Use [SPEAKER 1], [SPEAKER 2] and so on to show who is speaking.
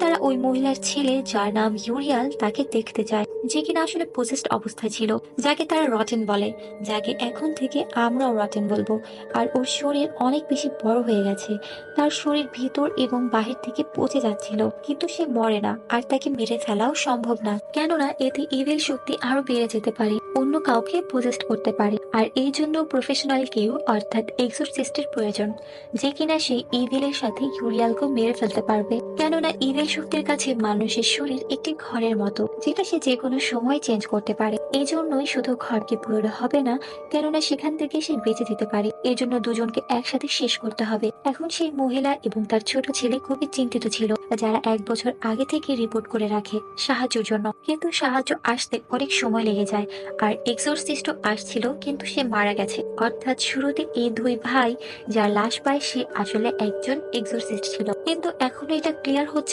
[SPEAKER 1] তারা ওই মহিলার ছেলে যার নাম ইউরিয়াল তাকে দেখতে যায়, যে কিনা আসলে পজেসড অবস্থায় ছিল, যাকে তারা রটেন বলে, যাকে এখন থেকে আমরাও রটেন বলবো। আর ওর শরীর অনেক বেশি বড় হয়ে গেছে, তার শরীর ভিতর এবং বাহির থেকে পচে যাচ্ছিল, কিন্তু সে মরে না আর তাকে মেরে ফেলাও সম্ভব না, কেননা এতে ইভিল শক্তি আরো বেড়ে যেতে পারে, অন্য কাউকে পজেস্ট করতে পারে। আর এই জন্য প্রফেশনাল কেউ অর্থাৎ এক্সোরসিস্টের প্রয়োজন, যে কিনা সেই ইভিলের সাথে ইউরিয়ালকে মেরে ফেলতে পারবে, কেননা ইভিল শক্তির কাছে মানুষের শরীর একটি ঘরের মতো, যেটা সে যে কোনো সময় চেঞ্জ করতে পারে। এই জন্যই শুধু ঘরকে পুরোনো হবে না, কেননা সেখান থেকে সে বেঁচে যেতে পারে। এই জন্য দুজনকে একসাথে শেষ করতে হবে। এখন সেই মহিলা এবং তার ছোট ছেলে খুবই চিন্তিত ছিল, যারা 1 বছর আগে থেকে রিপোর্ট করে রাখে সাহায্যের জন্য, কিন্তু সাহায্য আসতে অনেক সময় লেগে যায়। আর এক্সোরসিস্টও আসছিল, কিন্তু সে মারা গেছে। অর্থাৎ শুরুতে এই দুই ভাই যার লাশ পায় সে আসলে একজন এক্সোরসিস্ট ছিল, কিন্তু এখনো এটা ক্লিয়ার হচ্ছে